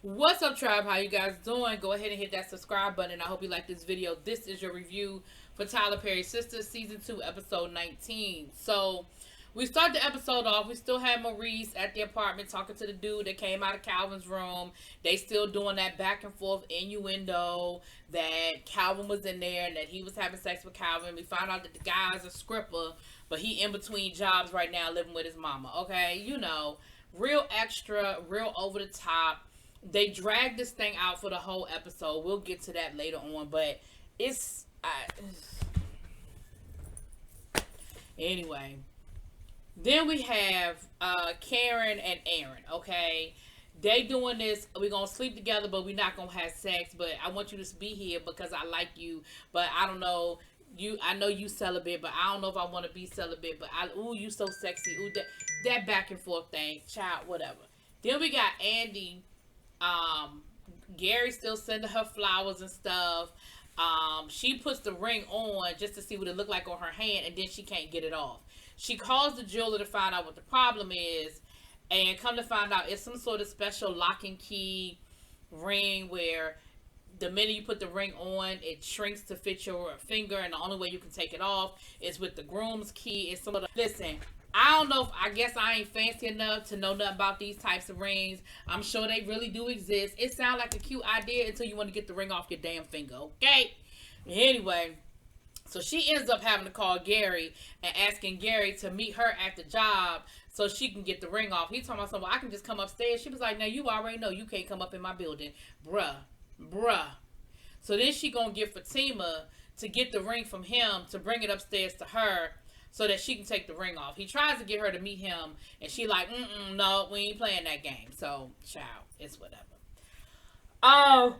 What's up, tribe? How you guys doing? Go ahead and hit that subscribe button. I hope you like this video. This is your review for Tyler Perry's Sista, Season 2, Episode 19. So, we start the episode off. We still have Maurice at the apartment talking to the dude that came out of Calvin's room. They still doing that back and forth innuendo that Calvin was in there and that he was having sex with Calvin. We found out that the guy's a scripper, but he in between jobs right now living with his mama. Okay, real extra, real over the top. They dragged this thing out for the whole episode. We'll get to that later on, but it's anyway. Then we have Karen and Aaron. Okay, they doing this. We're gonna sleep together, but we're not gonna have sex. But I want you to be here because I like you. But I don't know you. I know you celibate, but I don't know if I want to be celibate. But you so sexy. Ooh, that back and forth thing, child, whatever. Then we got Andy. Gary still sending her flowers and stuff. She puts the ring on just to see what it looked like on her hand, and then she can't get it off. She calls the jeweler to find out what the problem is, and come to find out it's some sort of special lock and key ring where the minute you put the ring on, it shrinks to fit your finger, and the only way you can take it off is with the groom's key. It's some of the listen. I don't know if I guess I ain't fancy enough to know nothing about these types of rings. I'm sure they really do exist. It sounds like a cute idea until you want to get the ring off your damn finger, okay? Anyway, so she ends up having to call Gary and asking Gary to meet her at the job so she can get the ring off. He told myself, well, I can just come upstairs. She was like, now you already know you can't come up in my building. Bruh. So then she gonna get Fatima to get the ring from him to bring it upstairs to her so that she can take the ring off. He tries to get her to meet him, and she like, no, we ain't playing that game. So, child, it's whatever. Oh,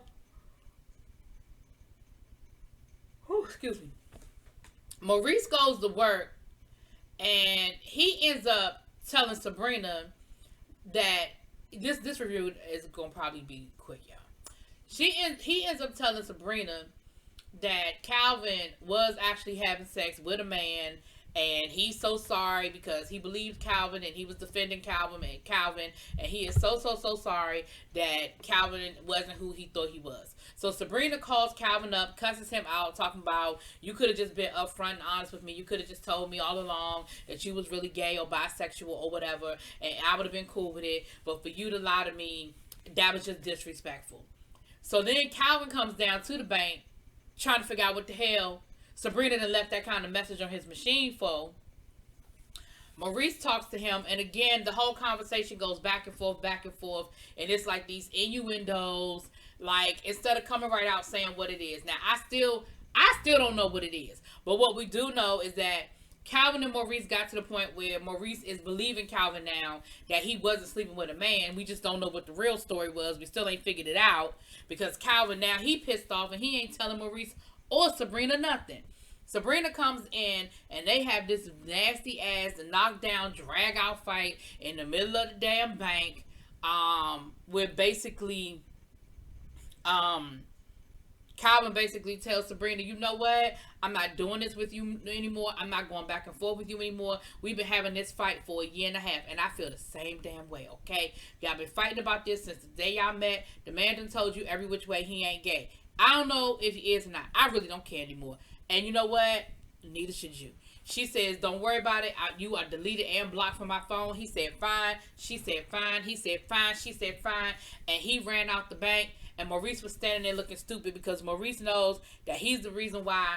excuse me. Maurice goes to work, and he ends up telling Sabrina that this review is gonna probably be quick, y'all. He ends up telling Sabrina that Calvin was actually having sex with a man, and he's so sorry because he believed Calvin and he was defending Calvin, and he is so sorry that Calvin wasn't who he thought he was. So Sabrina calls Calvin up, cusses him out, talking about, you could have just been upfront and honest with me. You could have just told me all along that you was really gay or bisexual or whatever, and I would have been cool with it. But for you to lie to me, that was just disrespectful. So then Calvin comes down to the bank trying to figure out what the hell Sabrina done left that kind of message on his machine for. Maurice talks to him, and again, the whole conversation goes back and forth, and it's like these innuendos, like, instead of coming right out saying what it is. Now, I still don't know what it is, but what we do know is that Calvin and Maurice got to the point where Maurice is believing Calvin now that he wasn't sleeping with a man. We just don't know what the real story was. We still ain't figured it out because Calvin now, he pissed off and he ain't telling Maurice or Sabrina nothing. Sabrina comes in and they have this nasty ass knockdown drag out fight in the middle of the damn bank, where basically Calvin basically tells Sabrina, you know what? I'm not doing this with you anymore. I'm not going back and forth with you anymore. We've been having this fight for a year and a half, and I feel the same damn way, okay? Y'all been fighting about this since the day y'all met. The man done told you every which way he ain't gay. I don't know if he is or not. I really don't care anymore. And you know what? Neither should you. She says, don't worry about it. You are deleted and blocked from my phone. He said, fine. She said, fine. He said, fine. She said, fine. And he ran out the bank. And Maurice was standing there looking stupid because Maurice knows that he's the reason why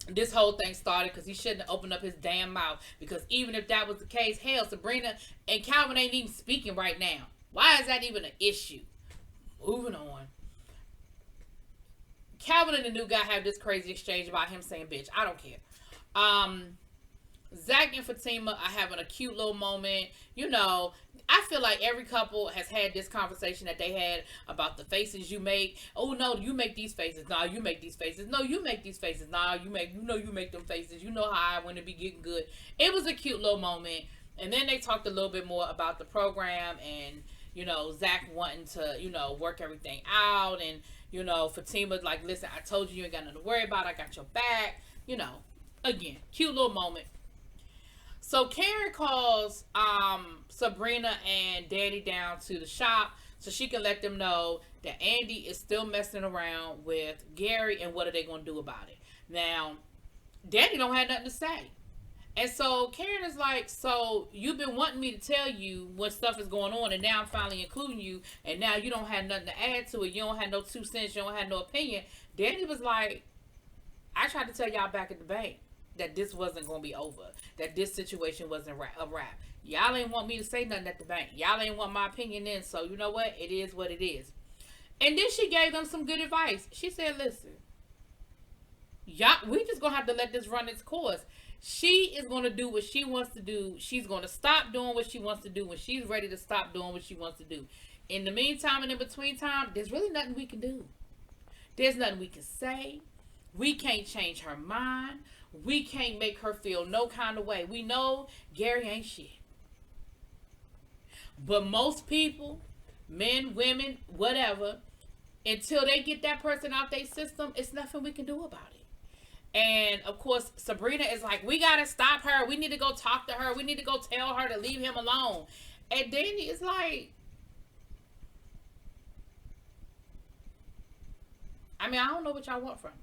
this whole thing started, because he shouldn't have opened up his damn mouth. Because even if that was the case, hell, Sabrina and Calvin ain't even speaking right now. Why is that even an issue? Moving on. Calvin and the new guy have this crazy exchange about him saying bitch. I don't care. Zach and Fatima are having a cute little moment. I feel like every couple has had this conversation that they had about the faces you make. Oh no, you make these faces. Nah, you make these faces. No, you make these faces. Nah, you make them faces. You know how I want to be getting good. It was a cute little moment. And then they talked a little bit more about the program and, Zach wanting to, work everything out, and, Fatima's like, listen, I told you ain't got nothing to worry about. I got your back. Again, cute little moment. So Karen calls Sabrina and Daddy down to the shop so she can let them know that Andy is still messing around with Gary, and what are they going to do about it. Now, Danny don't have nothing to say. And so Karen is like, so you've been wanting me to tell you what stuff is going on, and now I'm finally including you, and now you don't have nothing to add to it. You don't have no 2 cents. You don't have no opinion. Danny was like, I tried to tell y'all back at the bank that this wasn't going to be over, that this situation wasn't a wrap. Y'all ain't want me to say nothing at the bank. Y'all ain't want my opinion in, so you know what? It is what it is. And then she gave them some good advice. She said, listen, y'all, we just going to have to let this run its course. She is going to do what she wants to do. She's going to stop doing what she wants to do when she's ready to stop doing what she wants to do. In the meantime and in between time, there's really nothing we can do. There's nothing we can say. We can't change her mind. We can't make her feel no kind of way. We know Gary ain't shit. But most people, men, women, whatever, until they get that person out their system, it's nothing we can do about it. And of course, Sabrina is like, we gotta stop her. We need to go talk to her. We need to go tell her to leave him alone. And Danny is like, I mean, I don't know what y'all want from me.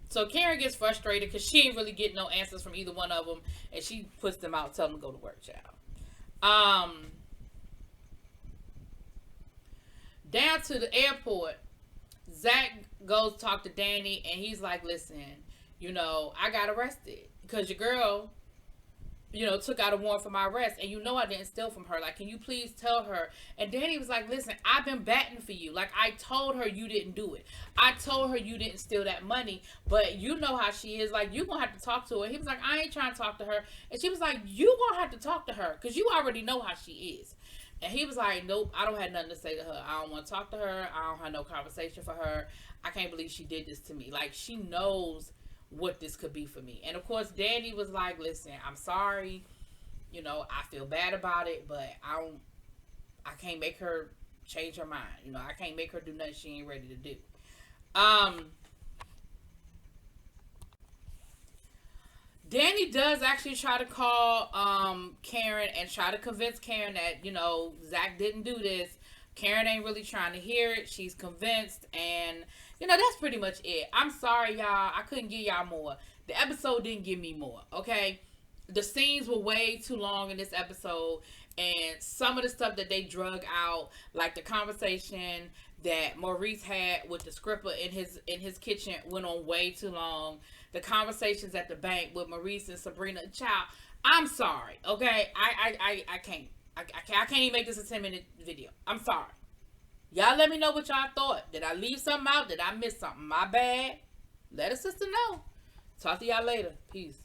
So Karen gets frustrated because she ain't really getting no answers from either one of them, and she puts them out, telling them to go to work, child. Down to the airport, Zach goes to talk to Danny, and he's like, listen, you know, I got arrested because your girl, you know, took out a warrant for my arrest, and you know I didn't steal from her. Like, can you please tell her? And Danny was like, listen, I've been batting for you. Like, I told her you didn't do it. I told her you didn't steal that money, but you know how she is. Like, you gonna have to talk to her. He was like, I ain't trying to talk to her. And she was like, you gonna have to talk to her because you already know how she is. And he was like, nope, I don't have nothing to say to her. I don't want to talk to her. I don't have no conversation for her. I can't believe she did this to me. Like, she knows what this could be for me. And of course, Danny was like, listen, I'm sorry. You know, I feel bad about it, but I can't make her change her mind. You know, I can't make her do nothing she ain't ready to do. Danny does actually try to call Karen and try to convince Karen that, you know, Zach didn't do this. Karen ain't really trying to hear it. She's convinced, and you know, that's pretty much it. I'm sorry, y'all. I couldn't give y'all more. The episode didn't give me more, okay? The scenes were way too long in this episode, and some of the stuff that they drug out, like the conversation that Maurice had with the scripper in his kitchen, went on way too long. The conversations at the bank with Maurice and Sabrina, child, I'm sorry, okay? I can't. I can't even make this a 10-minute video. I'm sorry. Y'all let me know what y'all thought. Did I leave something out? Did I miss something? My bad. Let a sister know. Talk to y'all later. Peace.